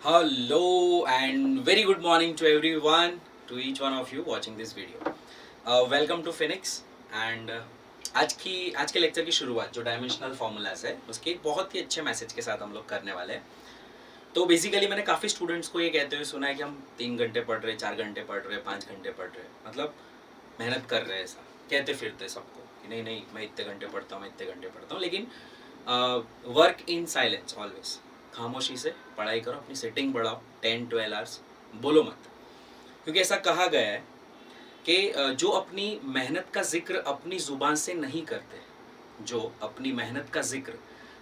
Hello and very good morning to everyone, to each one of you watching this video. Welcome to Phoenix and आज के lecture की शुरुआत जो dimensional formulas है उसके एक बहुत ही अच्छे मैसेज के साथ हम लोग करने वाले हैं. तो बेसिकली मैंने काफ़ी स्टूडेंट्स को ये कहते हुए सुना है कि हम 3 घंटे पढ़ रहे, 4 घंटे पढ़ रहे, 5 घंटे पढ़ रहे, मतलब मेहनत कर रहे हैं, ऐसा कहते फिरते सबको कि नहीं नहीं मैं इतने घंटे पढ़ता हूँ, मैं इतने घंटे पढ़ता हूँ. लेकिन वर्क इन साइलेंस ऑलवेज, खामोशी से पढ़ाई करो, अपनी सेटिंग बढ़ाओ. 10-12 आवर्स बोलो मत, क्योंकि ऐसा कहा गया है कि जो अपनी मेहनत का जिक्र अपनी ज़ुबान से नहीं करते, जो अपनी मेहनत का जिक्र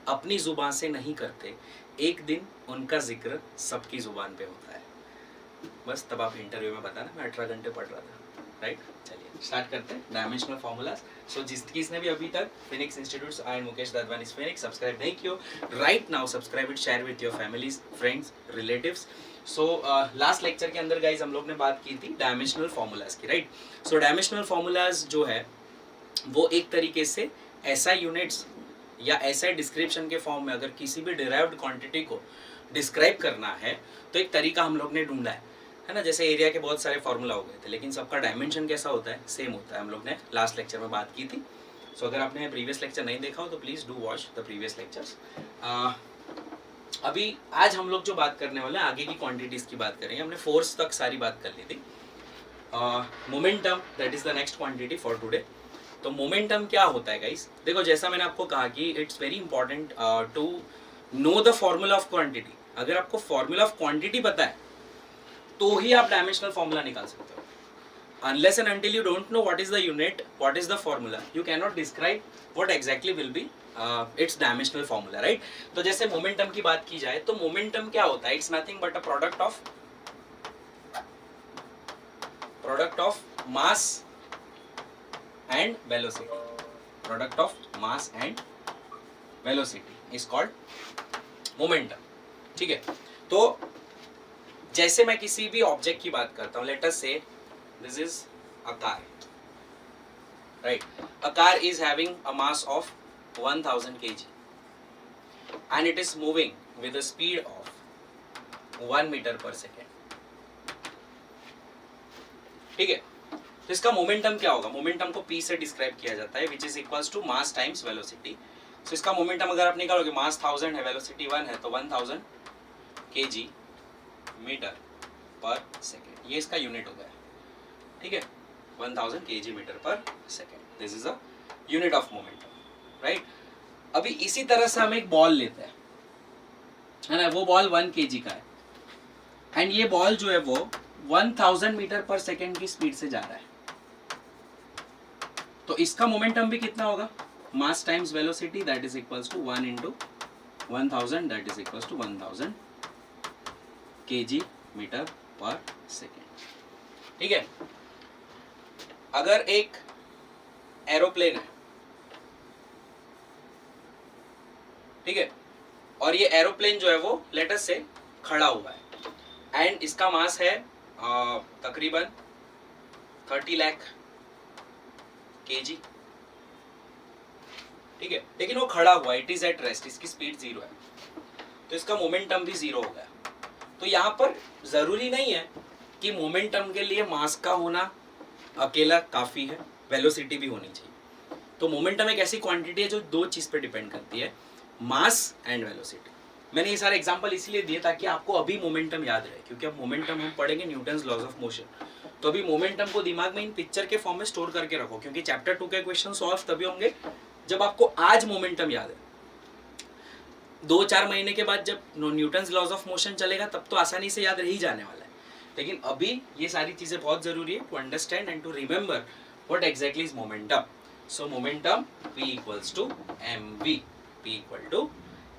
अपनी ज़ुबान से नहीं करते, एक दिन उनका जिक्र सबकी ज़ुबान पे होता है. बस तब आप इंटरव्यू में बताना मैं 18 घंटे पढ़ रहा था. राइट, चलिए स्टार्ट करते हैं डायमेंशनल फॉर्मूलाज. सो जिसने भी अभी तक Phoenix institute and Mukesh Dadwani Phoenix subscribe नहीं किया, right now subscribe it, share with your families, friends, relatives. So last lecture के अंदर गाइज हम लोग ने बात की थी डायमेंशनल फॉर्मूलाज की. राइट, सो डायमेंशनल फॉर्मूलाज जो है वो एक तरीके से ऐसा यूनिट्स या ऐसा डिस्क्रिप्शन के फॉर्म में अगर किसी भी डिराइव्ड क्वांटिटी को डिस्क्राइब करना है तो एक तरीका हम लोग ने ढूंढा है ना. जैसे एरिया के बहुत सारे फॉर्मूला हो गए थे, लेकिन सबका डायमेंशन कैसा होता है, सेम होता है. हम लोग ने लास्ट लेक्चर में बात की थी. सो अगर आपने प्रीवियस लेक्चर नहीं देखा हो तो please do watch the previous lectures. अभी आज हम लोग जो बात करने वाले हैं आगे की क्वांटिटीज़ की बात करेंगे. हमने फोर्स तक सारी बात कर ली थी. Momentum, that is the next quantity for today. तो मोमेंटम क्या होता है गाइस? देखो, जैसा मैंने आपको कहा कि it's very important to know the formula of quantity. अगर आपको फॉर्मूला ऑफ क्वांटिटी पता है तो ही आप डायमेंशनल फॉर्मूला निकाल सकते हो. Unless and until you don't know what is the unit, what is the formula, you can not describe what exactly will be it's dimensional formula. Right, तो जैसे momentum की बात की जाए तो मोमेंटम क्या होता है? It's nothing but a product of mass and velocity. Product of mass and velocity is called momentum. ठीक है, तो जैसे मैं किसी भी ऑब्जेक्ट की बात करता हूं, लेट अस से this is a car. Right, a car is having a mass of 1000 kg and it is moving with a speed of 1 meter per second. ठीक है, तो इसका मोमेंटम क्या होगा? मोमेंटम को P से डिस्क्राइब किया जाता है, which is equals to mass times velocity. So इसका मोमेंटम अगर आप निकालोगे, मास 1000 है, वेलोसिटी 1 है, तो 1000 kg मीटर पर सेकेंड, ये इसका यूनिट हो गया. ठीक है, 1000 kg metre per second, this is a unit of momentum. Right, अभी इसी तरह से हम एक बॉल लेते हैं, है ना. वो बॉल 1 kg का है एंड ये बॉल जो है वो 1000 मीटर पर सेकेंड की स्पीड से जा रहा है. तो इसका मोमेंटम भी कितना होगा? Mass times velocity, that is equals to 1 into 1000, that is equals to 1000 kg metre per second. ठीक है, अगर एक एरोप्लेन है, ठीक है, और ये एरोप्लेन जो है वो लेट अस से खड़ा हुआ है एंड इसका मास है तकरीबन 30 लाख kg. ठीक है, लेकिन वो खड़ा हुआ है, इट इज एट रेस्ट, इसकी स्पीड 0 है, तो इसका मोमेंटम भी 0 हो गया. तो यहाँ पर जरूरी नहीं है कि मोमेंटम के लिए मास का होना अकेला काफी है, वेलोसिटी भी होनी चाहिए. तो मोमेंटम एक ऐसी क्वांटिटी है जो दो चीज पे डिपेंड करती है, मास एंड वेलोसिटी. मैंने ये सारे एग्जांपल इसलिए दिए ताकि आपको अभी मोमेंटम याद रहे, क्योंकि अब मोमेंटम हम पढ़ेंगे न्यूटन्स लॉज ऑफ मोशन. तो अभी मोमेंटम को दिमाग में इन पिक्चर के फॉर्म में स्टोर करके रखो, क्योंकि चैप्टर 2 के क्वेश्चन सॉल्व तभी होंगे जब आपको आज मोमेंटम याद है. 2-4 महीने के बाद जब न्यूटन्स लॉज ऑफ मोशन चलेगा तब तो आसानी से याद रह ही जाने वाला है. लेकिन अभी ये सारी चीजें बहुत जरूरी है to understand and to remember what exactly is momentum. So momentum P equals to mv, P equal to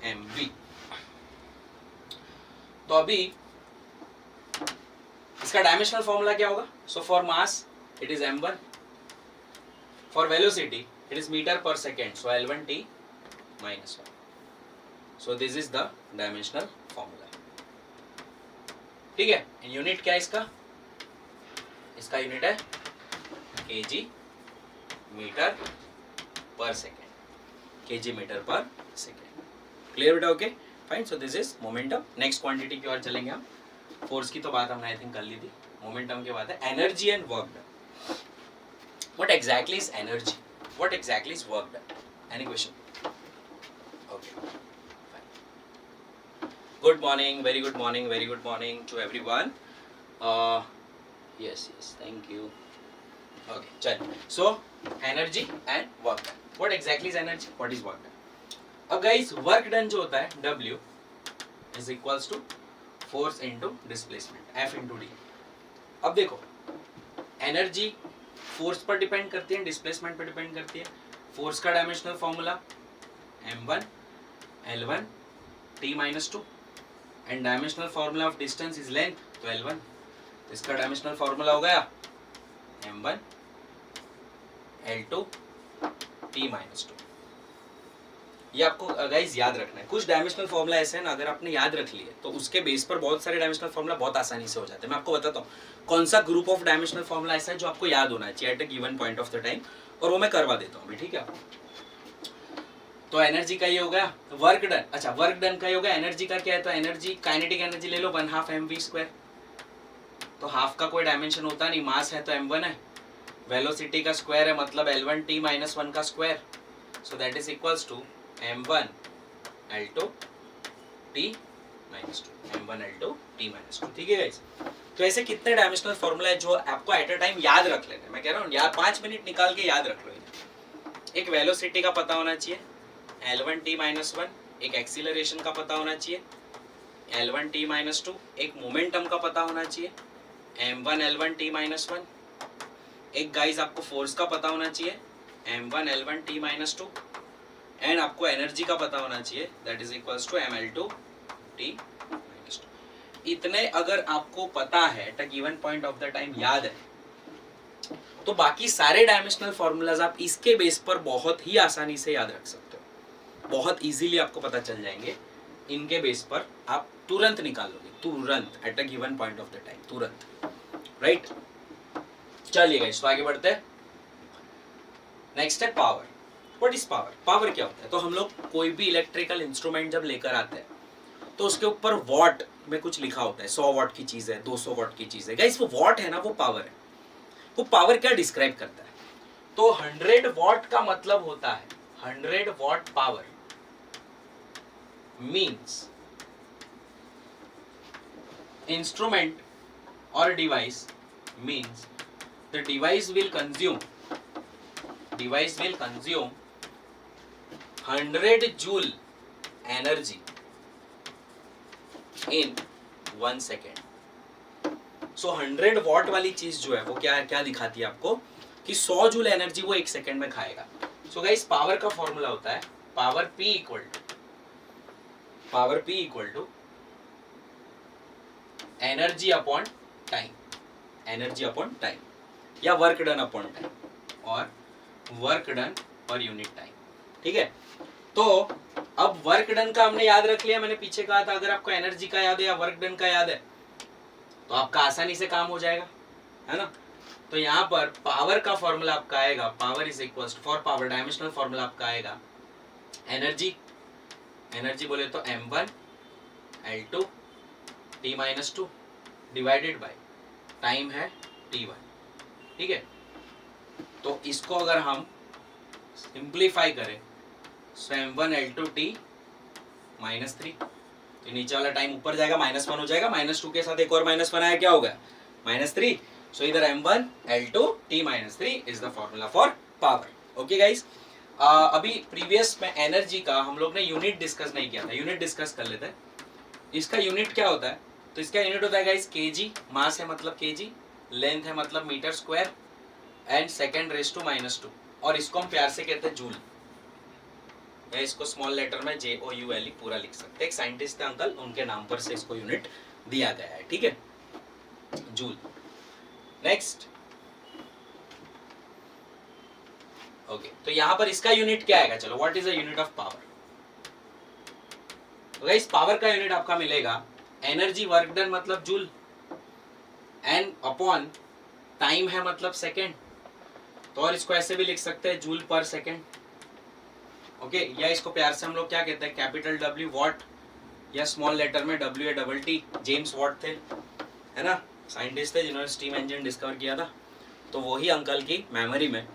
mv. तो अभी इसका डायमेंशनल फॉर्मूला क्या होगा? So for mass it is m1, for velocity it is metre per second, so L1t minus 1. So this is the dimensional formula. ठीक है, unit क्या है इसका? इसका यूनिट है kg metre per second, kg metre per second. Clear बेटा? Okay, fine. So this is momentum. Next quantity की ओर चलेंगे हम. फोर्स की तो बात हमने आई थिंक कर ली थी. मोमेंटम की बात है. Energy and work done. What exactly is energy? What exactly is work done? Any question? Okay. Good morning, very good morning to everyone. Yes, thank you. Okay, चल. So, energy and work done. What exactly is energy? What is work done? अब guys, work done जो होता है W is equals to force into displacement, F into D. अब देखो, energy force पर depend करती है, displacement पर डिपेंड करती है. force का dimensional formula m1 l1 t minus 2. And dimensional formula of distance is length, तो L1. इसका डायमेंशनल फॉर्मूला हो गया M1 L2 T minus 2. ये आपको गाइस याद रखना है. कुछ डायमेंशनल फॉर्मूला ऐसे हैं ना, अगर आपने याद रख लिए तो उसके बेस पर बहुत सारे डायमेंशनल फॉर्मूला बहुत आसानी से हो जाते हैं. मैं आपको बताता हूँ कौन सा ग्रुप ऑफ डायमेंशनल फॉर्मूला ऐसा है जो आपको याद होना चाहिए eight a given point of the time, और वो मैं करवा देता हूँ अभी. ठीक है. तो एनर्जी का ये हो गया. वर्क डन, अच्छा वर्क डन का ये हो गया. एनर्जी का क्या है? तो एनर्जी, काइनेटिक एनर्जी ले लो 1/2 mv². तो हाफ का कोई डायमेंशन होता नहीं, मास है तो m1 है, वेलोसिटी का स्क्वायर है मतलब L1 t minus 1 का square. So that is equals to m1 L2 t minus 2. m1 L2 t minus 2. ठीक है गाइस. तो ऐसे कितने डायमेंशनल फॉर्मूला है जो आपको एट अ टाइम याद रख लेना है. मैं कह रहा हूँ यार 5 मिनट निकाल के याद रख लो. एक वेलोसिटी का पता होना चाहिए L1 t minus 1. एक एक्सीलरेशन का पता होना चाहिए L1 t minus 2. एक मोमेंटम का पता होना चाहिए M1 L1 t minus 1. एक गाइस आपको फोर्स का पता होना चाहिए M1 L1 t minus 2. And आपको एनर्जी का पता होना चाहिए that is equals to ML2 t minus 2. इतने अगर आपको पता है at a given point of the time याद है, तो बाकी सारे डायमेंशनल फॉर्मूलाज आप इसके बेस पर बहुत ही आसानी से याद रख सकते हो. बहुत इजीली आपको पता चल जाएंगे. इनके बेस पर आप तुरंत निकाल लोगे, तुरंत eight a given point of the time, तुरंत. राइट. चलिए गाइस, तो आगे बढ़ते हैं. नेक्स्ट है power. What is power? Power क्या होता है? तो हम लोग कोई भी इलेक्ट्रिकल इंस्ट्रूमेंट जब लेकर आते हैं तो उसके ऊपर वॉट में कुछ लिखा होता है. 100 वॉट की चीज है, 200 वॉट की चीज है. गाइस वो वॉट है ना, वो पावर है. वो पावर क्या डिस्क्राइब करता है? तो 100 वॉट का मतलब होता है 100 what power means instrument or device means the device will consume 100 joule energy in 1 second. So 100 what वाली चीज जो है वो क्या दिखाती है आपको कि 100 जूल एनर्जी वो 1 सेकेंड में खाएगा. सो गाइस पावर का फॉर्मूला होता है power P equal to energy upon time, या वर्क डन अपॉन टाइम, और work done per unit time. ठीक है. तो अब वर्क डन का हमने याद रख लिया. मैंने पीछे कहा था अगर आपको एनर्जी का याद है या वर्क डन का याद है तो आपका आसानी से काम हो जाएगा, है ना. तो यहाँ पर पावर का फॉर्मूला आपका आएगा, power is equals for power dimensional formula आपका आएगा एनर्जी बोले तो M1 L2 T minus 2 divided by time है T1. ठीक है. तो इसको अगर हम सिंप्लीफाई करें तो M1 L2 T minus 3, तो नीचे वाला टाइम ऊपर जाएगा, -1 हो जाएगा, -2 के साथ एक और -1 आया, क्या होगा? -3. सो इधर M1 L2 T minus 3 is the formula for power. Okay guys. अभी प्रीवियस में एनर्जी का हम लोग ने यूनिट डिस्कस नहीं किया था. यूनिट डिस्कस कर लेते हैं. इसका यूनिट क्या होता है? तो इसका यूनिट होता है गाइस केजी. मास है मतलब केजी, लेंथ है मतलब metre square, and second raise to -2. और इसको हम प्यार से कहते हैं जूल, या इसको स्मॉल लेटर में JOULE पूरा लिख सकते हैं. एक साइंटिस्ट थे अंकल, उनके नाम पर से इसको यूनिट दिया गया है. ठीक है, जूल. नेक्स्ट. ओके. तो यहां पर इसका यूनिट क्या आएगा? चलो, what is the unit of power? तो गाइस पावर का यूनिट आपका मिलेगा एनर्जी वर्क डन मतलब जूल, एन अपॉन टाइम है मतलब सेकेंड. तो और इसको ऐसे भी लिख सकते हैं जूल पर सेकेंड. ओके. या इसको प्यार से हम लोग क्या कहते हैं? कैपिटल W वॉट या स्मॉल लेटर में WATT, जेम्स वॉट थे, है ना, साइंटिस्ट थे जिन्होंने स्टीम इंजन डिस्कवर किया था। तो वही अंकल की मेमोरी में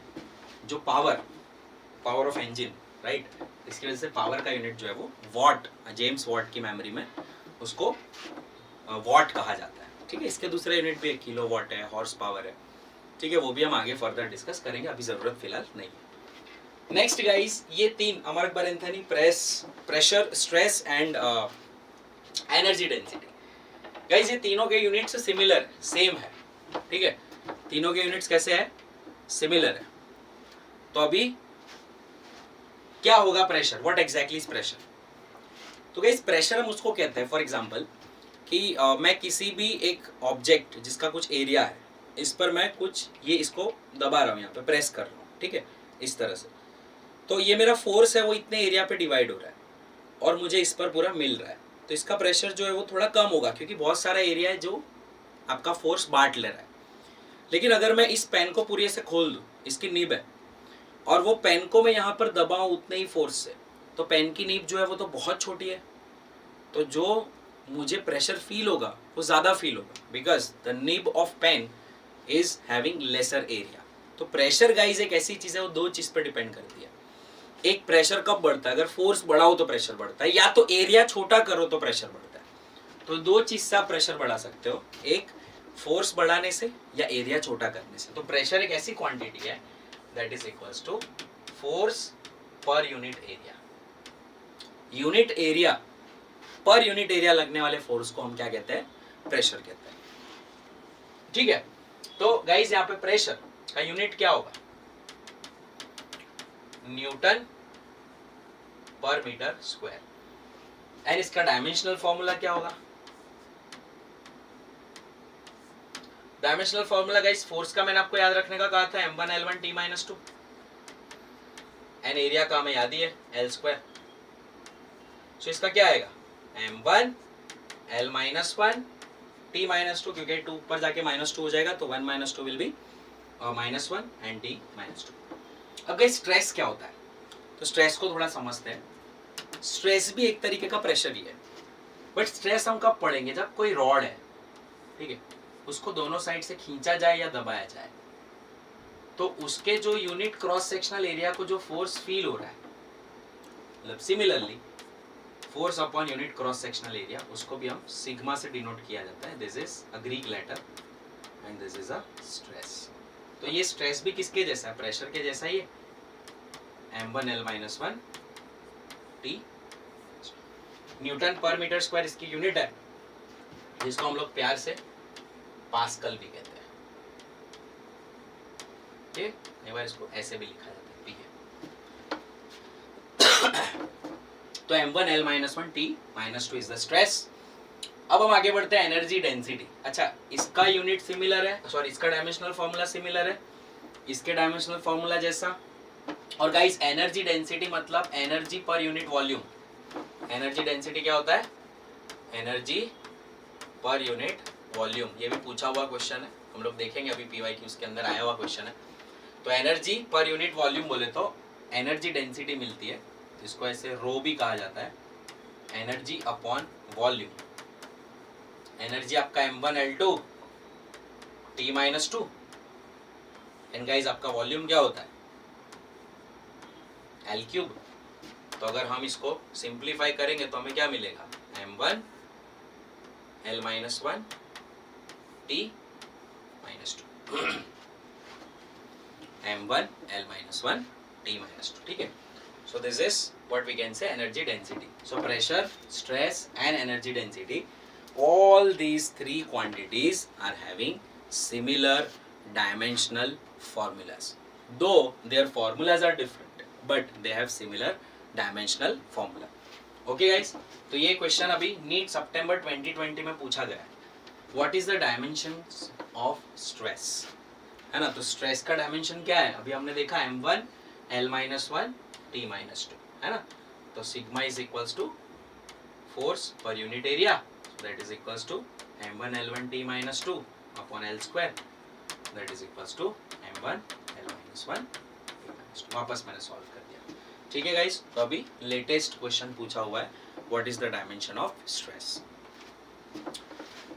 जो पावर ऑफ इंजन, राइट, इसकी वजह से पावर का यूनिट जो है वो वॉट, जेम्स वॉट की मेमोरी में उसको वॉट कहा जाता है। ठीक है, इसके दूसरे यूनिट भी है, किलो वॉट है, हॉर्स पावर है। ठीक है, वो भी हम आगे फर्दर डिस्कस करेंगे, अभी जरूरत फिलहाल नहीं है। नेक्स्ट गाइस, ये तीन अमर बर Anthony, pressure, stress and energy density. Guys ये तीनों के यूनिट्स सिमिलर, सेम है। ठीक है, तीनों के यूनिट्स कैसे है, सिमिलर है। तो अभी क्या होगा pressure, what exactly is pressure? तो गाइस प्रेशर हम उसको कहते हैं, फॉर एग्जांपल कि मैं किसी भी एक ऑब्जेक्ट जिसका कुछ एरिया है, इस पर मैं कुछ ये इसको दबा रहा हूँ, यहाँ पे प्रेस कर रहा हूँ, ठीक है, इस तरह से। तो ये मेरा फोर्स है वो इतने एरिया पे डिवाइड हो रहा है और मुझे इस पर पूरा मिल रहा है। तो इसका प्रेशर जो है वो थोड़ा कम होगा क्योंकि बहुत सारा एरिया है जो आपका फोर्स बांट ले रहा है। लेकिन अगर मैं इस पेन को पूरी ऐसे खोल दूँ, इसकी नीब है, और वो पेन को मैं यहाँ पर दबाऊँ उतने ही फोर्स से, तो पेन की नीब जो है वो तो बहुत छोटी है, तो जो मुझे प्रेशर फील होगा वो ज़्यादा फील होगा, because the nib of pen is having lesser area. तो प्रेशर गाइज एक ऐसी चीज़ है, वो दो चीज़ पर डिपेंड करती है। एक, प्रेशर कब बढ़ता है, अगर फोर्स बढ़ाओ तो प्रेशर बढ़ता है, या तो एरिया छोटा करो तो प्रेशर बढ़ता है। तो दो चीज़ से आप प्रेशर बढ़ा सकते हो, एक फोर्स बढ़ाने से या एरिया छोटा करने से। तो प्रेशर एक ऐसी क्वांटिटी है that is equals to force per unit area. Unit area, per unit area लगने वाले फोर्स को हम क्या कहते हैं, प्रेशर कहते हैं। ठीक है, तो गाइस यहाँ पे प्रेशर का यूनिट क्या होगा, न्यूटन पर मीटर स्क्वायर। एंड इसका डायमेंशनल फॉर्मूला क्या होगा, डायमेंशनल फॉर्मूला गाइस फोर्स का मैंने आपको याद रखने का कहा था, m1 L1 T-2, and area का हमें याद ही है L स्क्वायर। सो इसका क्या आएगा, m1 L-1 T-2, क्योंकि 2 ऊपर जाके -2 हो जाएगा, तो 1 - 2 विल बी -1 एंड T-2। अब गाइस स्ट्रेस क्या होता है, तो स्ट्रेस को थोड़ा समझते हैं। स्ट्रेस भी एक तरीके का प्रेशर ही है, बट स्ट्रेस हम कब पढ़ेंगे, जब कोई रॉड है, ठीक है, उसको दोनों साइड से खींचा जाए या दबाया जाए, तो उसके जो यूनिट क्रॉस सेक्शनल एरिया को जो फोर्स फील हो रहा है, मतलब similarly force upon unit cross sectional area, उसको भी हम सिग्मा से डिनोट किया जाता है। This is a Greek letter and this is a stress. तो ये स्ट्रेस भी किसके जैसा है, प्रेशर के जैसा ही है, m1 L-1 T, न्यूटन पर मीटर स्क्वायर इसकी यूनिट है, जिसको हम लोग प्यार से पास्कल भी कहते हैं। ठीक, एक बार इसको ऐसे भी लिखा जाता है। तो m1 L-1 T-2 is the stress. अब हम आगे बढ़ते हैं, एनर्जी डेंसिटी। अच्छा, इसका यूनिट सिमिलर है, सॉरी इसका डायमेंशनल फॉर्मूला सिमिलर है इसके डायमेंशनल फॉर्मूला जैसा। और गाइस एनर्जी डेंसिटी मतलब energy per unit volume. Energy density क्या होता है, एनर्जी पर यूनिट वॉल्यूम। ये भी पूछा हुआ क्वेश्चन है, हम लोग देखेंगे अभी PYQs के अंदर आया हुआ क्वेश्चन है। तो एनर्जी पर यूनिट वॉल्यूम बोले तो एनर्जी डेंसिटी मिलती है, जिसको ऐसे रो भी कहा जाता है, एनर्जी अपॉन वॉल्यूम। एनर्जी आपका m1 L2 T-2, and guys आपका वॉल्यूम क्या होता है, L3। तो अगर हम इसको सिंप्लीफाई करेंगे तो हमें क्या मिलेगा, m1 L-1 T-2 m1 L-1 T-2। ठीक है, so this is what we can say energy density. So pressure, stress and energy density, all these three quantities are having similar dimensional formulas, though their formulas are different but they have similar dimensional formula. Okay guys, तो ये question अभी NEET सितंबर 2020 में पूछा गया है, what is the dimensions of stress, है ना। तो स्ट्रेस का डायमेंशन क्या है, अभी हमने देखा m1 L-1 T-2, है ना। तो sigma is equals to force per unit area, that is equals to m1 L-1 T-2 upon L square, that is equals to m1 L-1 T-2। वापस मैंने सॉल्व कर दिया। ठीक है गाइस, तो अभी लेटेस्ट क्वेश्चन पूछा हुआ है, what is the dimension of stress.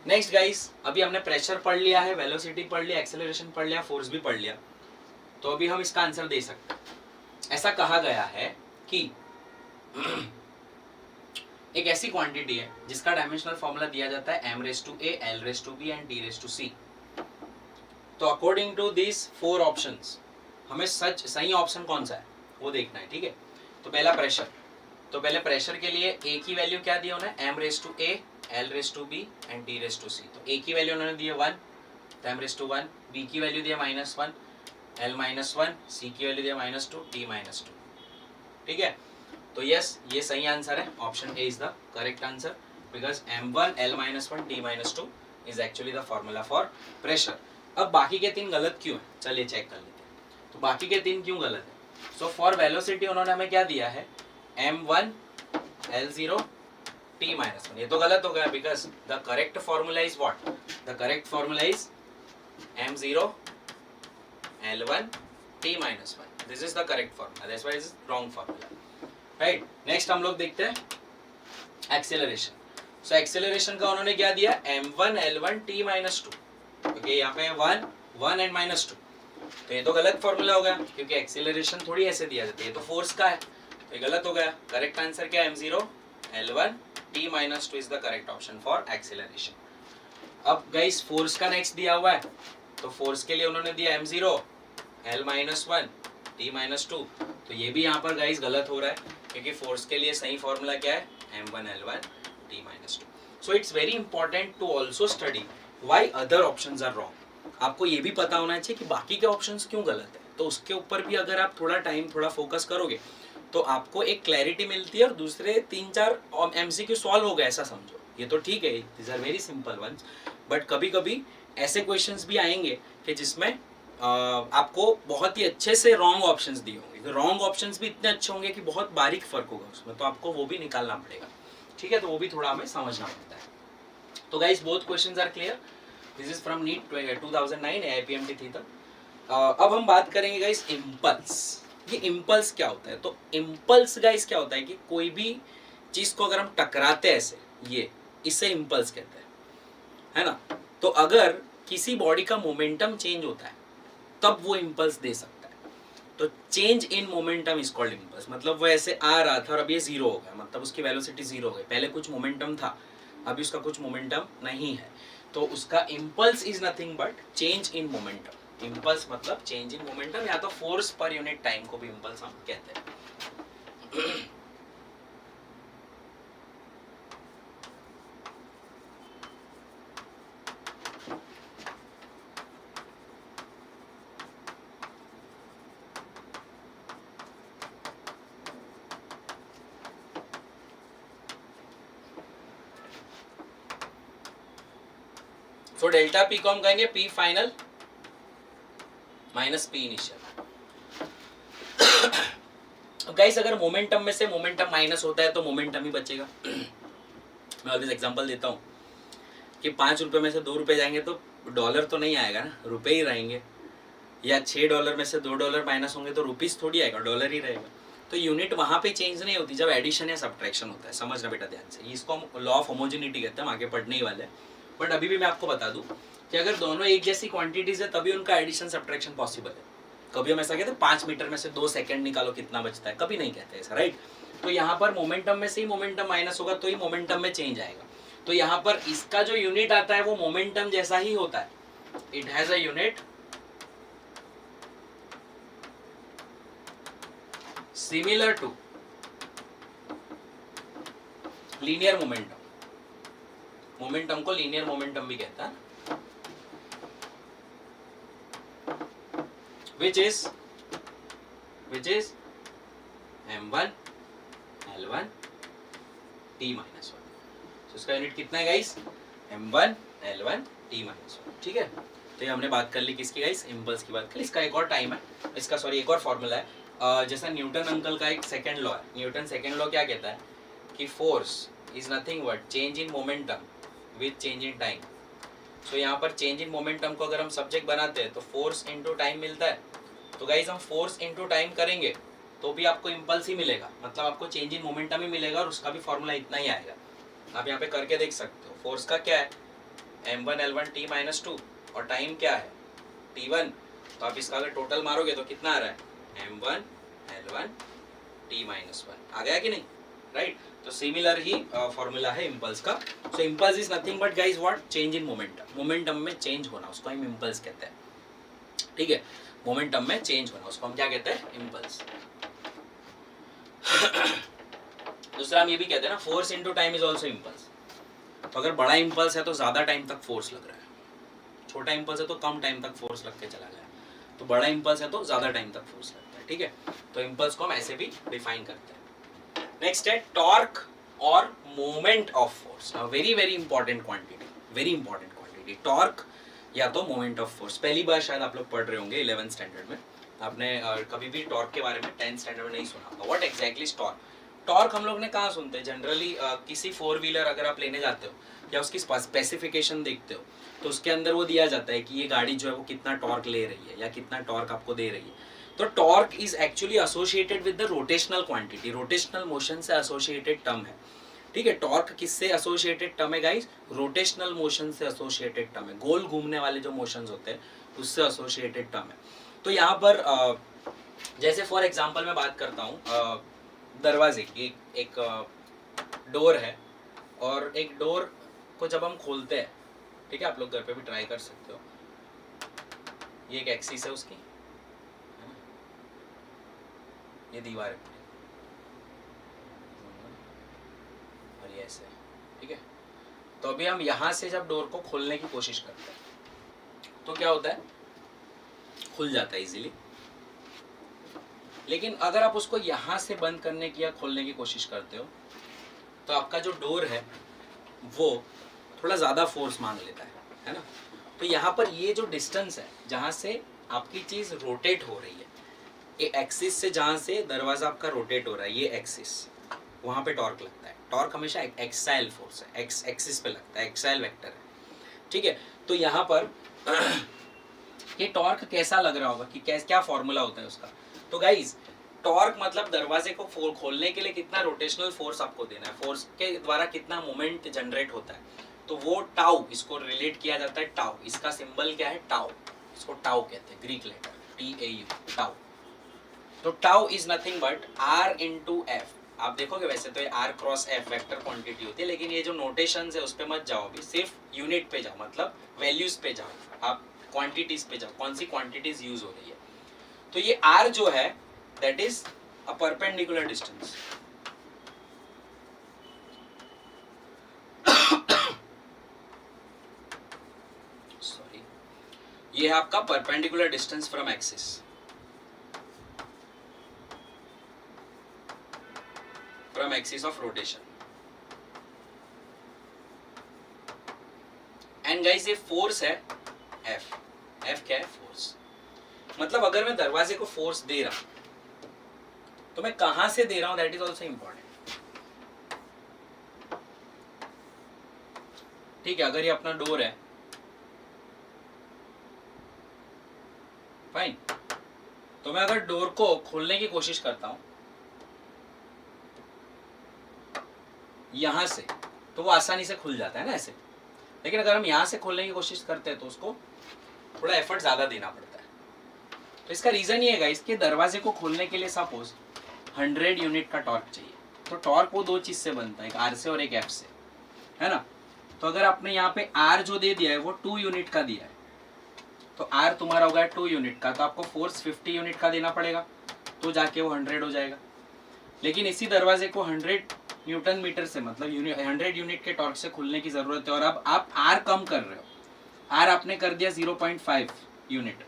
Next guys, अभी हमने प्रेशर पढ़ लिया है, वेलोसिटी पढ़ लिया, एक्सेलरेशन पढ़ लिया, फोर्स भी पढ़ लिया, तो अभी हम इसका आंसर दे सकते हैं। ऐसा कहा गया है कि एक ऐसी क्वांटिटी है जिसका डायमेंशनल फॉर्मूला दिया जाता है m raise to a, l raise to b and t raise to c। तो अकॉर्डिंग टू दिस 4 ऑप्शंस हमें सही ऑप्शन कौन सा है वो देखना है, ठीक है। तो पहला प्रेशर, तो पहले प्रेशर के लिए a की वैल्यू क्या दी उन्होंने, m raise to a, l raise to b and t raise to c। तो a की वैल्यू उन्होंने दी है 1, तो m रेज़ टू 1, b की वैल्यू दी है -1, l -1, c की वैल्यू दी है -2, t -2, ठीक है। तो यस, ये सही आंसर है, option A is the correct answer, because m1 l -1 t -2 is actually the formula for pressure. अब बाकी के 3 गलत क्यों है, चलिए चेक कर लेते हैं। तो बाकी के 3 क्यों गलत है? सो फॉर वेलोसिटी उन्होंने हमें क्या दिया है, m1 l0 t -1, ये तो गलत हो गया, because the correct formula is what, the correct formula is m0 l1 t -1, this is the correct formula, that's why is wrong formula, right. Next हम लोग देखते हैं एक्सेलरेशन। सो एक्सेलरेशन का उन्होंने क्या दिया, m1 l1 t -2, ओके, यहाँ पे 1 एंड -2, तो ये तो गलत फॉर्मूला होगा, क्योंकि एक्सेलरेशन थोड़ी ऐसे दिया जाता है, ये तो फोर्स का है, तो ये गलत हो गया। करेक्ट आंसर क्या है, m0 l1 t -2 is the correct option for acceleration. अब गाइस फोर्स का नेक्स्ट दिया हुआ है, तो फोर्स के लिए उन्होंने दिया m0 l -1 t -2, तो ये भी यहाँ पर गाइस गलत हो रहा है, क्योंकि फोर्स के लिए सही फॉर्मूला क्या है, m1 l1 t -2। So it's very important to also study why other options are wrong. आपको ये भी पता होना चाहिए कि बाकी के ऑप्शंस क्यों गलत है, तो उसके ऊपर भी अगर आप थोड़ा टाइम थोड़ा फोकस करोगे तो आपको एक क्लैरिटी मिलती है, और दूसरे 3-4 MCQ सॉल्व हो गए ऐसा समझो। ये तो ठीक है, this are very simple ones, but कभी कभी ऐसे क्वेश्चंस भी आएंगे कि जिसमें आपको बहुत ही अच्छे से रॉन्ग ऑप्शंस दिए होंगे, तो रॉन्ग ऑप्शंस भी इतने अच्छे होंगे कि बहुत बारीक फर्क होगा उसमें, तो आपको वो भी निकालना पड़ेगा, ठीक है। तो वो भी थोड़ा हमें समझना पड़ता है। तो guys both questions are clear, this is from NEET 2009 AIPMT थी तब। अब हम बात करेंगे गाइस इम्पल्स। ये इम्पल्स क्या होता है, तो इम्पल्स गाइस क्या होता है कि कोई भी चीज को अगर हम टकराते हैं ऐसे, ये इसे इम्पल्स कहते हैं, है ना। तो अगर किसी बॉडी का मोमेंटम चेंज होता है तब वो इम्पल्स दे सकता है, तो change in momentum is called impulse. मतलब वो ऐसे आ रहा था और अब ये 0 हो गया, मतलब उसकी वेलोसिटी 0 हो गई, पहले कुछ मोमेंटम था अभी उसका कुछ मोमेंटम नहीं है, तो उसका impulse is nothing but change in momentum. Impulse मतलब चेंज इन मोमेंटम, या तो फोर्स पर यूनिट टाइम को भी इम्पल्स हम कहते हैं। तो डेल्टा पी को हम कहेंगे P final minus P initial. अब गाइस अगर मोमेंटम में से मोमेंटम माइनस होता है तो मोमेंटम ही बचेगा। मैं ऑलवेज एग्जांपल देता हूँ कि 5 रुपए में से 2 रुपए जाएंगे तो डॉलर तो नहीं आएगा ना, रुपए ही रहेंगे, या $6 में से $2 माइनस होंगे तो रुपीस थोड़ी आएगा, डॉलर ही रहेगा। तो यूनिट वहाँ पे चेंज नहीं होती जब एडिशन या सब्ट्रैक्शन होता है, समझना बेटा ध्यान से। इसको हम लॉ ऑफ होमोजेनिटी कहते हैं, हम आगे पढ़ने ही वाले हैं, बट अभी भी मैं आपको बता दूं कि अगर दोनों एक जैसी क्वांटिटीज है तभी उनका एडिशन सब्ट्रैक्शन पॉसिबल है। कभी हम ऐसा कहते हैं 5 मीटर में से 2 सेकंड निकालो कितना बचता है, कभी नहीं कहते ऐसा, राइट। तो यहाँ पर मोमेंटम में से ही मोमेंटम माइनस होगा तो ही मोमेंटम में चेंज आएगा। तो यहाँ पर इसका जो यूनिट आता है वो मोमेंटम जैसा ही होता है, it has a unit similar to linear momentum. Momentum को लीनियर मोमेंटम भी कहता है, which is m1 l1 t -1। तो इसका यूनिट कितना है गाइस, m1 l1 t -1, ठीक है। तो ये हमने बात कर ली किसकी गाइस, इम्पल्स की बात कर ली। इसका एक और टाइम है, इसका सॉरी एक और फॉर्मूला है, जैसा न्यूटन अंकल का एक सेकंड लॉ है। न्यूटन सेकंड लॉ क्या कहता है कि force is nothing but change in momentum with change in time. So यहाँ पर चेंज इन मोमेंटम को अगर हम सब्जेक्ट बनाते हैं तो फोर्स इनटू टाइम मिलता है। तो गाइस हम फोर्स इनटू टाइम करेंगे तो भी आपको इम्पल्स ही मिलेगा, मतलब आपको चेंज इन मोमेंटम ही मिलेगा और उसका भी फॉर्मूला इतना ही आएगा। आप यहाँ पे करके देख सकते हो। फोर्स का क्या है m1L1T-2 और टाइम क्या है t1, तो आप इसका अगर टोटल मारोगे तो कितना आ रहा है m1L1T-1 आ गया कि नहीं, राइट। तो सिमिलर ही फॉर्मूला है इम्पल्स का। सो impulse is nothing but guys what, change in momentum, momentum में चेंज होना, उसको हम इम्पल्स कहते हैं, ठीक है। मोमेंटम में चेंज होना उसको हम क्या कहते हैं, इम्पल्स। दूसरा हम ये भी कहते हैं ना, force into time is also impulse. तो अगर बड़ा इम्पल्स है तो ज्यादा टाइम तक फोर्स लग रहा है, छोटा इम्पल्स है तो कम टाइम तक फोर्स लग के चला गया, तो बड़ा इम्पल्स है तो ज्यादा टाइम तक फोर्स लगता है, ठीक है। तो इम्पल्स को हम ऐसे भी डिफाइन करते हैं। नेक्स्ट है टॉर्क और moment of force, very very important quantity, very important quantity, torque या तो मोमेंट ऑफ फोर्स। पहली बार शायद आप लोग पढ़ रहे होंगे 11th स्टैंडर्ड में, आपने कभी भी टॉर्क के बारे में 10th स्टैंडर्ड में नहीं सुना होगा। What exactly is torque? Torque हम लोग ने कहाँ सुनते हैं जनरली, किसी 4 व्हीलर अगर आप लेने जाते हो या उसकी स्पेसिफिकेशन देखते हो तो उसके अंदर वो दिया जाता है कि ये गाड़ी जो है वो कितना टॉर्क ले रही है या कितना टॉर्क आपको दे रही है। तो torque is actually associated with the rotational quantity, rotational motion से एसोसिएटेड टर्म है, ठीक है। टॉर्क किससे एसोसिएटेड टर्म है गाइस, रोटेशनल मोशन से एसोसिएटेड टर्म है, गोल घूमने वाले जो मोशंस होते हैं उससे एसोसिएटेड टर्म है। तो यहाँ पर जैसे फॉर एग्जांपल मैं बात करता हूँ दरवाजे की, एक डोर है और एक डोर को जब हम खोलते हैं, ठीक है, आप लोग घर पे भी ट्राई कर सकते हो, ये एक एक्सिस है उसकी, ये दीवार है और ये ऐसे, ठीक है। तो अभी हम यहाँ से जब डोर को खोलने की कोशिश करते हैं तो क्या होता है, खुल जाता है इजीली। लेकिन अगर आप उसको यहाँ से बंद करने की या खोलने की कोशिश करते हो तो आपका जो डोर है वो थोड़ा ज़्यादा फोर्स मांग लेता है ना। तो यहाँ पर ये जो डिस्टेंस है जहाँ से आपकी चीज़ रोटेट हो रही है, ये एक्सिस से जहाँ से दरवाज़ा आपका रोटेट हो रहा है, ये एक्सिस, वहाँ पे टॉर्क लगता है। टॉर्क हमेशा एक्साइल फोर्स है, एक्सिस पे लगता है, एक्साइल वेक्टर है, ठीक है। तो यहाँ पर ये टॉर्क कैसा लग रहा होगा कि क्या फॉर्मूला होता है उसका। तो गाइज टॉर्क मतलब दरवाजे को खोलने के लिए कितना रोटेशनल फोर्स आपको देना है, फोर्स के द्वारा कितना मोमेंट जनरेट होता है, तो वो टाउ, इसको रिलेट किया जाता है टाउ। इसका सिंबल क्या है, टाउ, इसको टाउ कहते हैं, ग्रीक लेटर TAU, टाउ। तो tau is nothing but R into F. आप देखोगे वैसे तो ये R cross F vector quantity होती है, लेकिन ये जो नोटेशंस है उस पे मत जाओ, अभी सिर्फ यूनिट पे जाओ, मतलब वैल्यूज पे जाओ, आप क्वांटिटीज पे जाओ, कौन सी क्वांटिटीज यूज हो रही है। तो ये R जो है that is a perpendicular distance, sorry, ये है आपका perpendicular distance from axis. From axis of rotation. And guys ये फोर्स है F। F क्या है, फोर्स। मतलब अगर मैं दरवाजे को फोर्स दे रहा हूं तो मैं कहां से दे रहा हूं, दैट इज ऑल्सो इंपॉर्टेंट, ठीक है। अगर ये अपना डोर है, फाइन, तो मैं अगर डोर को खोलने की कोशिश करता हूं यहां से, तो वो आसानी से खुल जाता है ना ऐसे। लेकिन अगर हम यहां से खोलने की कोशिश करते हैं तो उसको थोड़ा एफर्ट ज्यादा देना पड़ता है। तो इसका रीजन ये है गाइस कि दरवाजे को खोलने के लिए सपोज 100 यूनिट का टॉर्क चाहिए, तो टॉर्क वो दो चीज से बनता है, एक R से और एक F से, है ना। तो अगर आपने यहाँ पे R जो दे दिया है वो 2 यूनिट का दिया है, तो R तुम्हारा होगा 2 यूनिट का, तो आपको फोर्स 50 यूनिट का देना पड़ेगा, तो जाके वो 100 हो जाएगा। लेकिन इसी दरवाजे को 100 न्यूटन मीटर से, मतलब 100 यूनिट के टॉर्क से खुलने की जरूरत है, और अब आप R कम कर रहे हो, R आपने कर दिया 0.5 यूनिट,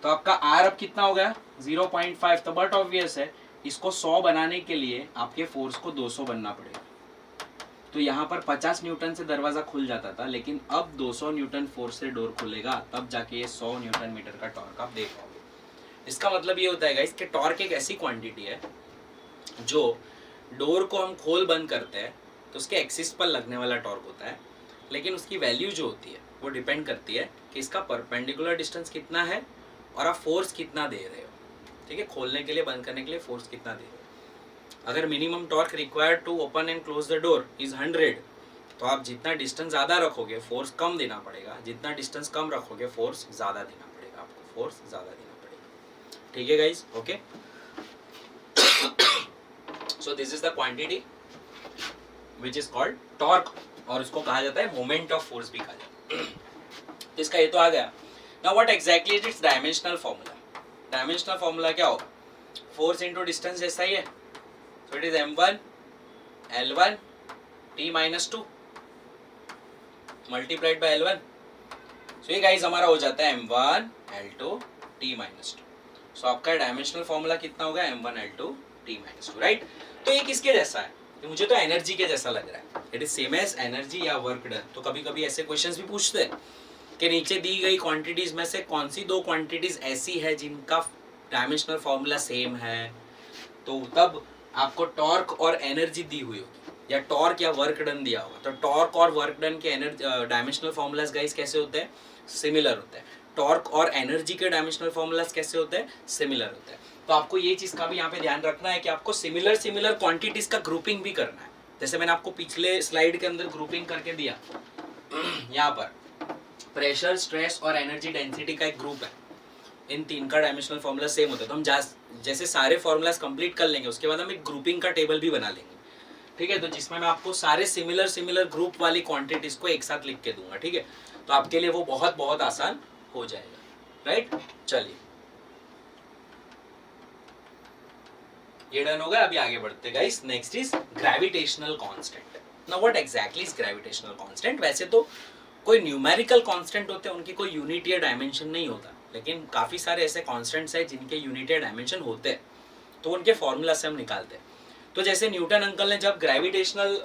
तो आपका R अब कितना हो गया 0.5। तो बट ऑब्वियस है इसको 100 बनाने के लिए आपके फोर्स को 200 बनना पड़ेगा। तो यहाँ पर 50 न्यूटन से दरवाजा खुल जाता था, लेकिन अब 200 न्यूटन फोर्स से डोर खुलेगा, तब जाके ये 100 न्यूटन मीटर का टॉर्क आप देख पाओगे। इसका मतलब ये होता है गाइस कि टॉर्क एक ऐसी क्वांटिटी है जो डोर को हम खोल बंद करते हैं तो उसके एक्सिस पर लगने वाला टॉर्क होता है, लेकिन उसकी वैल्यू जो होती है वो डिपेंड करती है कि इसका परपेंडिकुलर डिस्टेंस कितना है और आप फोर्स कितना दे रहे हो, ठीक है, खोलने के लिए बंद करने के लिए फोर्स कितना दे रहे हो। अगर minimum torque required to open and close the door is 100, तो आप जितना डिस्टेंस ज़्यादा रखोगे फोर्स कम देना पड़ेगा, जितना डिस्टेंस कम रखोगे फोर्स ज़्यादा देना पड़ेगा, आपको फोर्स ज़्यादा देना पड़ेगा। ठीक है guys, okay. So this is the quantity which is called torque, और इसको कहा जाता है मोमेंट ऑफ फोर्स भी कहा जाता है। तो इसका ये तो आ गया। Now what exactly is it's dimensional formula. Dimensional formula क्या होगा, फोर्स इनटू डिस्टेंस जैसा ही है, so it is m1 l1 t-2 multiplied by l1। सो ये गाइस हमारा हो जाता है m1 l2 t-2। सो आपका डायमेंशनल फॉर्मूला कितना होगा, m1 l2 t-2, राइट। तो ये किसके जैसा है, तो मुझे तो एनर्जी के जैसा लग रहा है। It is same as energy या वर्क डन। तो कभी कभी ऐसे क्वेश्चंस भी पूछते हैं कि नीचे दी गई क्वांटिटीज में से कौन सी दो क्वांटिटीज ऐसी है जिनका डायमेंशनल फॉर्मूला सेम है, तो तब आपको टॉर्क और एनर्जी दी हुई होगी या टॉर्क या वर्क डन दिया होगा। तो टॉर्क और वर्क डन के डायमेंशनल फॉर्मूलाज गाइस कैसे होते हैं, सिमिलर होते हैं। टॉर्क और एनर्जी के डायमेंशनल फॉर्मूलाज कैसे होते हैं, सिमिलर होते हैं। तो आपको ये चीज का भी यहाँ पे ध्यान रखना है कि आपको सिमिलर क्वांटिटीज का ग्रुपिंग भी करना है। जैसे मैंने आपको पिछले स्लाइड के अंदर ग्रुपिंग करके दिया, यहाँ पर प्रेशर, स्ट्रेस और एनर्जी डेंसिटी का एक ग्रुप है। इन तीन का डायमेंशनल फॉर्मूला सेम होता है। तो हम जैसे सारे फॉर्मूलाज कंप्लीट कर लेंगे उसके बाद हम एक ग्रुपिंग का टेबल भी बना लेंगे, ठीक है। तो जिसमें मैं आपको सारे सिमिलर ग्रुप वाली क्वांटिटीज को एक साथ लिख के दूंगा, ठीक है। तो आपके लिए वो बहुत आसान हो जाएगा, राइट। चलिए ये डन होगा। अभी आगे बढ़ते guys. Next is gravitational constant. Now what exactly is gravitational constant. वैसे तो कोई न्यूमेरिकल कांस्टेंट होते हैं, उनकी कोई यूनिट या डायमेंशन नहीं होता, लेकिन काफी सारे ऐसे कांस्टेंट्स हैं जिनके यूनिट या डायमेंशन होते हैं, तो उनके फॉर्मूला से हम निकालते हैं। तो जैसे न्यूटन अंकल ने जब ग्रेविटेशनल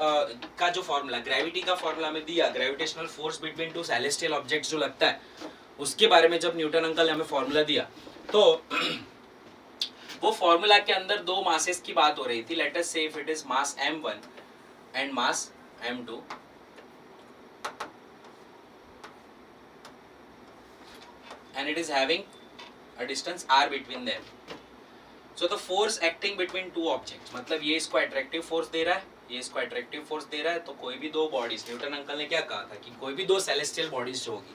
का जो फॉर्मूला, ग्रेविटी का फॉर्मूला में दिया, gravitational force between two celestial objects जो लगता है, उसके बारे में जब न्यूटन अंकल ने हमें फॉर्मूला दिया, तो वो फॉर्मूला के अंदर दो मासेस की बात हो रही थी। लेट अस से if it is mass m1 and mass m2, and it is having a distance r between them. So the force acting between two objects, मतलब ये इसको attractive force दे रहा है, ये इसको attractive force दे रहा है। तो कोई भी दो बॉडीज, न्यूटन अंकल ने क्या कहा था कि कोई भी दो सेलेस्टियल बॉडीज जो होगी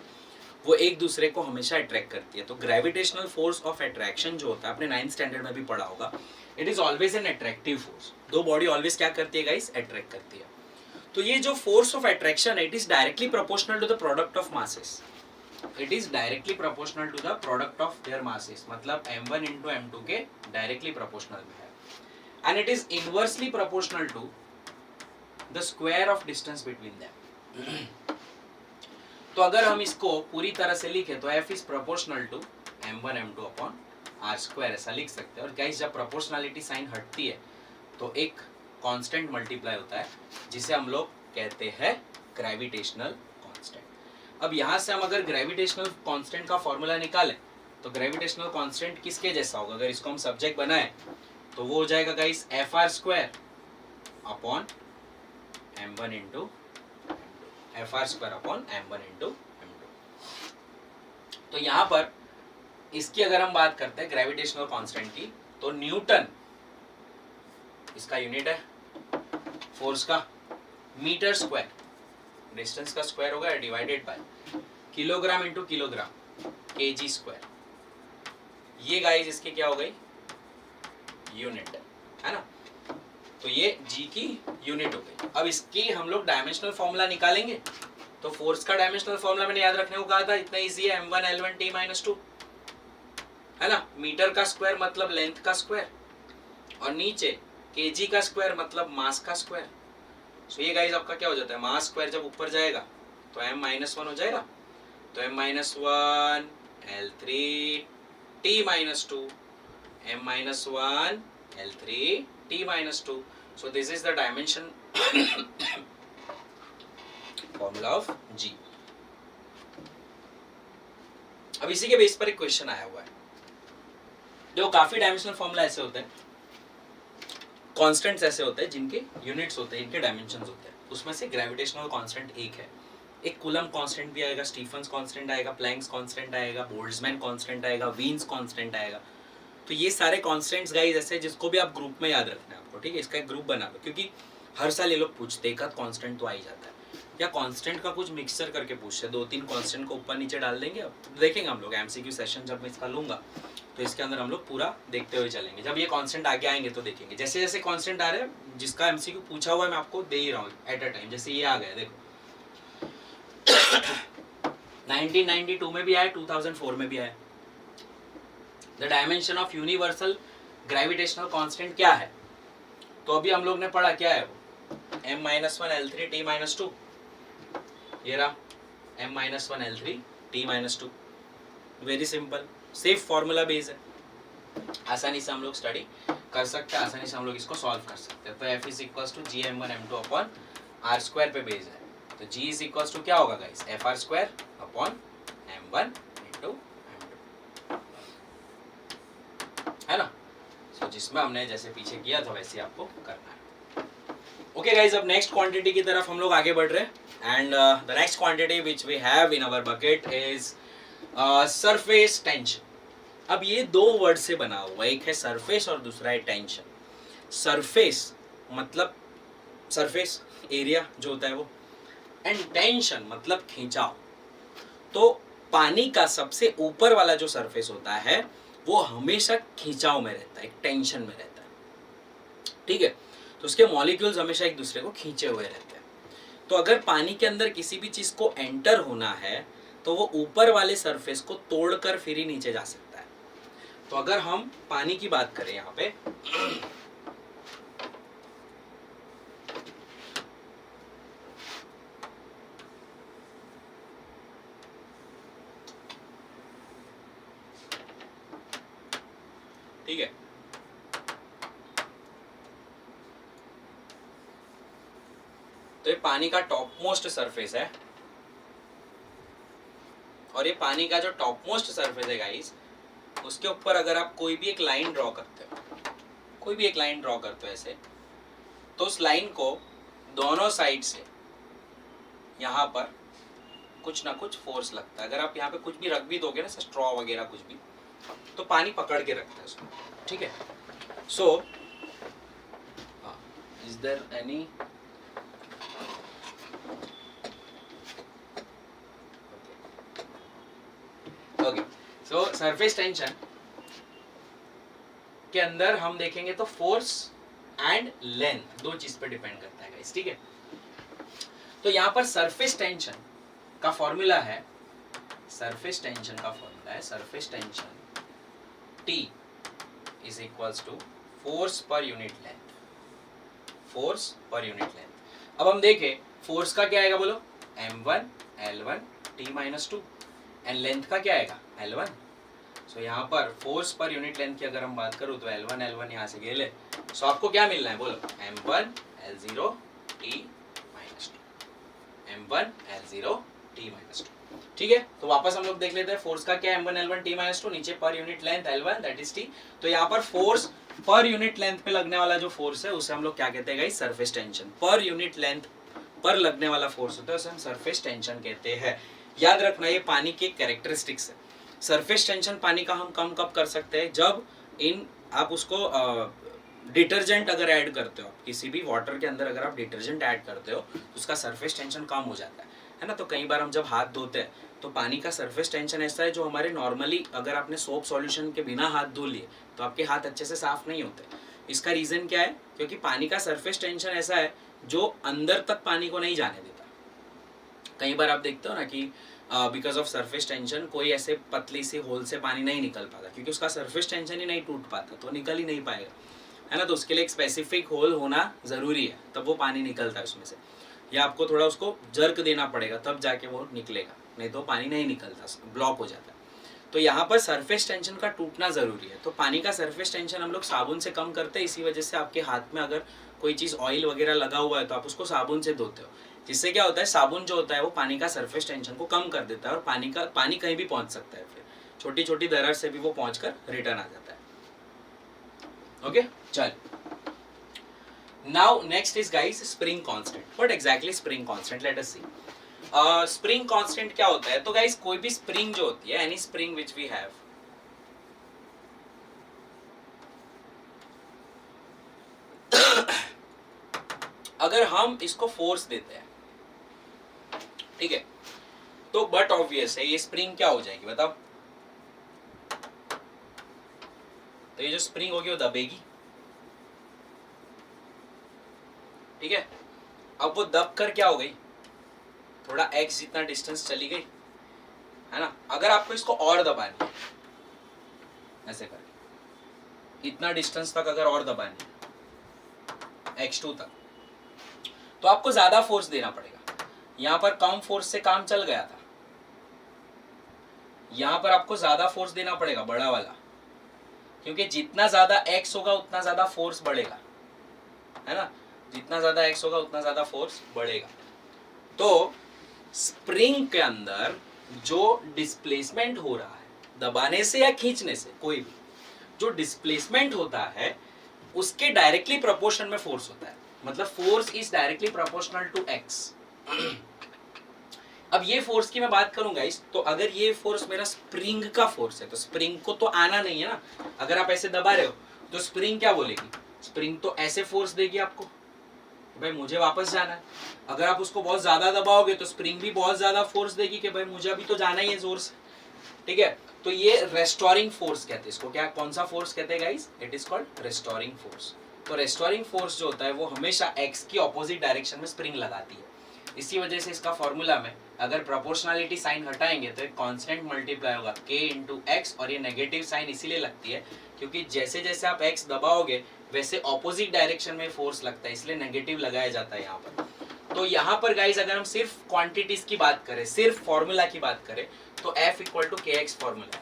वो एक दूसरे को हमेशा अट्रैक्ट करती है। तो ग्रेविटेशनल फोर्स ऑफ अट्रैक्शन जो होता है, आपने 9th स्टैंडर्ड में भी पढ़ा होगा, it is always an attractive force. दो बॉडी ऑलवेज क्या करती है गाइस, अट्रैक्ट करती है। तो ये जो फोर्स ऑफ अट्रैक्शन है, it is directly proportional to the product of masses. It is directly proportional to the product of their masses, मतलब m1 इंटू m2 के डायरेक्टली प्रोपोर्शनल में है। And it is inversely proportional to the square of distance between them. तो अगर हम इसको पूरी तरह से लिखे तो f is proportional to m1 m2 upon r square, ऐसा लिख सकते हैं। और गाइस जब प्रोपोर्शनलिटी साइन हटती है तो एक कांस्टेंट मल्टीप्लाई होता है जिसे हम लोग कहते हैं ग्रेविटेशनल कांस्टेंट। अब यहाँ से हम अगर ग्रेविटेशनल कांस्टेंट का फॉर्मूला निकालें तो ग्रेविटेशनल कांस्टेंट किसके जैसा होगा, अगर इसको हम सब्जेक्ट बनाएं तो वो हो जाएगा guys fr square upon m1 into fr square upon m1 into m2। तो यहाँ पर इसकी अगर हम बात करते हैं ग्रेविटेशनल कांस्टेंट की, तो न्यूटन इसका यूनिट है फोर्स का, मीटर स्क्वायर डिस्टेंस का स्क्वायर होगा divided by kilogram into kilogram KG square. ये गाइस इसकी क्या हो गई, यूनिट है ना। तो ये जी की यूनिट हो गई। अब इसकी हम लोग डायमेंशनल फॉर्मूला निकालेंगे। तो फोर्स का डायमेंशनल फॉर्मूला मैंने याद रखने को कहा था, इतना इजी है, m1 l1 t-2 है ना। मीटर का स्क्वायर मतलब लेंथ का स्क्वायर, और नीचे केजी का स्क्वायर मतलब मास का स्क्वायर। सो ये गाइस आपका क्या हो जाता है, मास स्क्वायर जब ऊपर जाएगा तो m-1 हो जाएगा। तो m-1 l3 t-2 m-1 l3 t-2। so this is the dimension formula of G। अब इसी के बेस पर एक क्वेश्चन आया हुआ है। जो काफी डायमेंशनल फॉर्मूला ऐसे होते हैं, कांस्टेंट्स ऐसे होते हैं जिनके यूनिट्स होते हैं, इनके डायमेंशंस होते हैं। उसमें से ग्रेविटेशनल कांस्टेंट एक है। एक कूलम कांस्टेंट भी आएगा, स्टीफन्स कांस्टेंट आएगा, प्लैंक्स कांस्टेंट आएगा, बोल्ट्जमैन कांस्टेंट आएगा, वीन्स कांस्टेंट आएगा। तो ये सारे कॉन्स्टेंट्स गाइज ऐसे जिसको भी आप ग्रुप में याद रखना है आपको, ठीक है, इसका एक ग्रुप बना लो, क्योंकि हर साल ये लोग पूछते एक आध कॉन्स्टेंट तो आ ही जाता है, या कांस्टेंट का कुछ मिक्सचर करके पूछते हैं, 2-3 कांस्टेंट को ऊपर नीचे डाल देंगे। अब तो देखेंगे हम लोग एमसीक्यू सेशन जब मैं इसका लूंगा तो इसके अंदर हम लोग पूरा देखते हुए चलेंगे, जब ये कांस्टेंट आगे आएंगे तो देखेंगे। जैसे जैसे कांस्टेंट आ रहे हैं जिसका एमसीक्यू पूछा हुआ है मैं आपको दे ही रहा हूँ एट अ टाइम। जैसे ये आ गया देखो 1992 में भी आया, 2004 में भी आया। The dimension of universal gravitational constant क्या है, तो अभी हम लोग ने पढ़ा क्या है वो, m-1 L3 T-2, ये रहा m-1 L3 T-2। Very simple, safe formula base है, आसानी से हम लोग स्टडी कर सकते हैं, आसानी से हम लोग इसको सॉल्व कर सकते हैं। तो F is equal to GM1M2 upon R square पे बेस है, तो G इज इक्वल टू क्या होगा guys, FR square upon M1 into M2, है ना। सो जिसमें हमने जैसे पीछे किया था वैसे आपको करना है। ओके गाइस, अब नेक्स्ट क्वांटिटी की तरफ हम लोग आगे बढ़ रहे हैं, and the next quantity which we have in our bucket is surface tension. अब ये दो वर्ड से बना हुआ है, एक है सरफेस और दूसरा है टेंशन। सरफेस मतलब सरफेस एरिया जो होता है वो, एंड टेंशन मतलब खिंचाव। तो पानी का सबसे ऊपर वाला जो सरफेस होता है वो हमेशा खिंचाव में रहता है, एक टेंशन में रहता है, ठीक है। तो उसके मॉलिक्यूल्स हमेशा एक दूसरे को खींचे हुए रहते हैं। तो अगर पानी के अंदर किसी भी चीज को एंटर होना है तो वो ऊपर वाले सरफेस को तोड़कर फिर ही नीचे जा सकता है। तो अगर हम पानी की बात करें यहाँ पे, ठीक है, तो ये पानी का टॉप मोस्ट सरफेस है, और ये पानी का जो टॉप मोस्ट सरफेस है गाइस, उसके ऊपर अगर आप कोई भी एक लाइन ड्रॉ करते हो, कोई भी एक लाइन ड्रॉ करते हो ऐसे, तो उस लाइन को दोनों साइड से यहाँ पर कुछ ना कुछ फोर्स लगता है। अगर आप यहाँ पे कुछ भी रख भी दोगे ना, स्ट्रॉ वगैरह कुछ भी, तो पानी पकड़ के रखता है उसको, ठीक है। So is there any okay, so surface tension के अंदर हम देखेंगे तो फोर्स एंड लेंथ दो चीज पे डिपेंड करता है गाइस, ठीक है। तो यहाँ पर सरफेस टेंशन का फॉर्मूला है, सरफेस टेंशन का फॉर्मूला है, surface tension T is equals to force per unit length, force per unit length. अब हम देखें फोर्स का क्या आएगा बोलो, m1 L1 T-2, and length का क्या आएगा L1। सो यहाँ पर फोर्स पर यूनिट लेंथ की अगर हम बात करूँ तो L1 यहाँ से गेले, सो आपको क्या मिलना है बोलो, m1 L0 T-2, m1 L0 T-2, ठीक है। तो वापस हम लोग देख लेते हैं फोर्स का क्या, m1 L1 T-2, नीचे पर unit length L1 that is T। तो यहाँ पर फोर्स पर यूनिट लेंथ पे लगने वाला जो फोर्स है उसे हम लोग क्या कहते हैं गाइस, सरफेस टेंशन। पर यूनिट लेंथ पर लगने वाला फोर्स होता है उसे हम सरफेस टेंशन कहते हैं। याद रखना ये पानी के कैरेक्टरिस्टिक्स है। सरफेस टेंशन पानी का हम कम कब कर सकते हैं, जब आप उसको डिटर्जेंट अगर ऐड करते हो, किसी भी वाटर के अंदर अगर आप डिटर्जेंट ऐड करते हो तो उसका सरफेस टेंशन कम हो जाता है ना। तो कई बार हम जब हाथ धोते हैं तो पानी का सरफेस टेंशन ऐसा है जो हमारे नॉर्मली अगर आपने सोप सॉल्यूशन के बिना हाथ धो लिए तो आपके हाथ अच्छे से साफ नहीं होते। इसका रीज़न क्या है, क्योंकि पानी का सरफेस टेंशन ऐसा है जो अंदर तक पानी को नहीं जाने देता। कई बार आप देखते हो ना कि बिकॉज ऑफ सरफेस टेंशन कोई ऐसे पतली सी होल से पानी नहीं निकल पाता, क्योंकि उसका सरफेस टेंशन ही नहीं टूट पाता, तो निकल ही नहीं पाएगा, है ना। तो उसके लिए एक स्पेसिफिक होल होना ज़रूरी है, तब वो पानी निकलता है उसमें से, या आपको थोड़ा उसको जर्क देना पड़ेगा तब जाके वो निकलेगा, नहीं तो पानी नहीं निकलता, ब्लॉक हो जाता है। तो यहाँ पर सरफेस टेंशन का टूटना ज़रूरी है। तो पानी का सरफेस टेंशन हम लोग साबुन से कम करते हैं, इसी वजह से आपके हाथ में अगर कोई चीज़ ऑयल वगैरह लगा हुआ है तो आप उसको साबुन से धोते हो, जिससे क्या होता है साबुन जो होता है वो पानी का सरफेस टेंशन को कम कर देता है, और पानी कहीं भी पहुँच सकता है, फिर छोटी छोटी दरार से भी वो पहुँच कर रिटर्न आ जाता है। ओके, चल now next is guys spring constant. What exactly spring constant, let us see. Spring constant क्या होता है, तो गाइस कोई भी स्प्रिंग जो होती है, any spring which we have, अगर हम इसको फोर्स देते हैं, ठीक है, तो बट ऑब्वियस है ये स्प्रिंग क्या हो जाएगी बताओ, तो ये जो स्प्रिंग होगी वो दबेगी, ठीक है। अब वो दब कर क्या हो गई, थोड़ा x जितना डिस्टेंस चली गई, है ना। अगर आपको इसको और दबानी है, ऐसे करके इतना डिस्टेंस तक अगर और दबानी है x2 तक, तो आपको ज्यादा फोर्स देना पड़ेगा। यहां पर कम फोर्स से काम चल गया था, यहां पर आपको ज्यादा फोर्स देना पड़ेगा, बड़ा वाला, क्योंकि जितना ज्यादा x होगा उतना ज्यादा फोर्स बढ़ेगा, है ना। जितना ज्यादा x होगा उतना ज्यादा फोर्स बढ़ेगा। तो स्प्रिंग के अंदर जो डिस्प्लेसमेंट हो रहा है दबाने से या खींचने से, कोई भी जो डिस्प्लेसमेंट होता है उसके डायरेक्टली प्रोपोर्शन में फोर्स होता है, मतलब force is directly proportional to x। अब ये फोर्स की मैं बात करूंगा इस, तो अगर ये फोर्स मेरा स्प्रिंग का फोर्स है तो स्प्रिंग को तो आना नहीं है ना। अगर आप ऐसे दबा रहे हो तो स्प्रिंग क्या बोलेगी, स्प्रिंग तो ऐसे फोर्स देगी आपको, भाई मुझे वापस जाना है। अगर आप उसको बहुत ज्यादा दबाओगे तो स्प्रिंग भी बहुत ज्यादा फोर्स देगी कि भाई मुझे अभी तो जाना ही है जोर से, ठीक है। तो ये रेस्टोरिंग फोर्स कहते हैं इसको। क्या, कौन सा फोर्स कहते हैं guys, it is called restoring force. तो रेस्टोरिंग फोर्स जो होता है वो हमेशा x की ऑपोजिट डायरेक्शन में स्प्रिंग लगाती है। इसी वजह से इसका फॉर्मूला में अगर प्रोपोर्शनलिटी साइन हटाएंगे तो एक कांस्टेंट मल्टीप्लाई होगा k इंटू एक्स, और ये नेगेटिव साइन इसीलिए लगती है क्योंकि जैसे जैसे आप x दबाओगे वैसे ऑपोजिट डायरेक्शन में फोर्स लगता है, इसलिए नेगेटिव लगाया जाता है यहाँ पर। तो यहाँ पर गाइज अगर हम सिर्फ क्वांटिटीज की बात करें, सिर्फ फॉर्मूला की बात करें, तो F इक्वल टू के एक्स फॉर्मूला,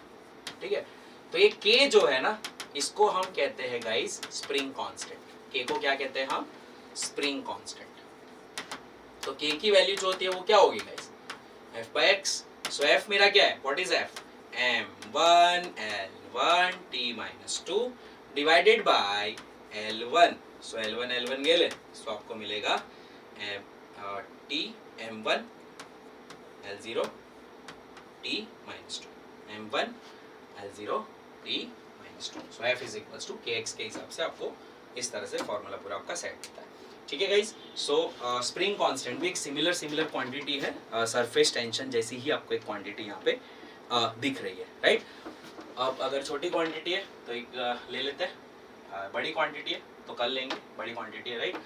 ठीक है। तो ये K जो है ना, इसको हम कहते हैं गाइज स्प्रिंग कांस्टेंट। K को क्या कहते हैं हम, स्प्रिंग कांस्टेंट। तो K की वैल्यू जो होती है वो क्या होगी guys, F by x. So F मेरा क्या है, what is F, m1 l1 t minus 2 divided by L1। So L1 गेले, सो आपको मिलेगा t m1 l0 t minus 2 m1 l0 t minus 2। So f is equals to kx के हिसाब से आपको इस तरह से फॉर्मूला पूरा आपका सेट होता है, ठीक है गाइज। सो स्प्रिंग कांस्टेंट भी एक सिमिलर क्वांटिटी है, सरफेस टेंशन जैसी ही आपको एक क्वांटिटी यहाँ पे दिख रही है, राइट। अब अगर छोटी क्वांटिटी है तो एक ले लेते हैं, बड़ी क्वांटिटी है तो कल लेंगे, बड़ी क्वांटिटी है, राइट।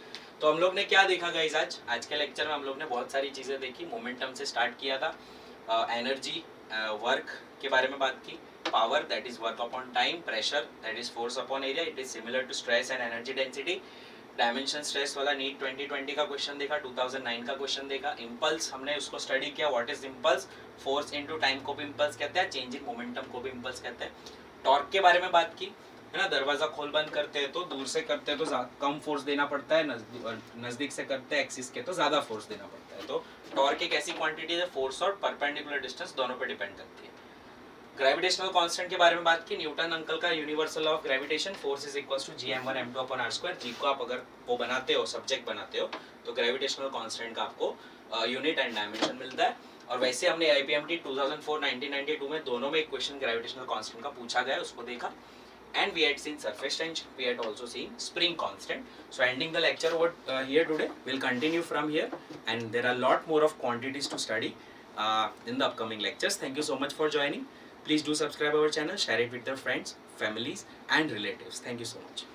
तो हम लोग ने क्या देखा गाइज, आज के लेक्चर में हम लोग ने बहुत सारी चीज़ें देखी। मोमेंटम से स्टार्ट किया था, एनर्जी वर्क के बारे में बात की, power that is work upon time, pressure that is force upon area, it is similar to stress and energy density, dimension stress वाला नीट 2020 का क्वेश्चन देखा, 2009 का क्वेश्चन देखा। इम्पल्स हमने उसको स्टडी किया, what is impulse, force into time को भी इम्पल्स कहते हैं, चेंज इन मोमेंटम को भी इम्पल्स कहते हैं। टॉर्क के बारे में बात की, है ना, दरवाजा खोल बंद करते हैं तो दूर से करते हैं तो कम फोर्स देना पड़ता है, नजदीक से करते हैं एक्सिस के तो ज्यादा फोर्स देना पड़ता है। तो टॉर्क एक ऐसी क्वांटिटी है फोर्स और परपेंडिकुलर डिस्टेंस दोनों पे डिपेंड करती है। ग्रेविटेशनल कांस्टेंट के बारे में बात की, न्यूटन अंकल का universal of gravitation, force is equals to gm1 m2 upon r2। G को आप अगर वो बनाते हो, सब्जेक्ट बनाते हो, तो ग्रेविटेशनल कांस्टेंट का आपको यूनिट एंड डायमेंशन मिलता है। और वैसे हमने IPMT 2004 1992 में दोनों में एक क्वेश्चन ग्रेविटेशनल कांस्टेंट का पूछा गया, उसको देखा। And we had seen surface tension, we had also seen spring constant. So ending the lecture here today, we'll continue from here, and there are a lot more of quantities to study in the upcoming lectures. Thank you so much for joining. Please do subscribe our channel, share it with your friends, families and relatives. Thank you so much.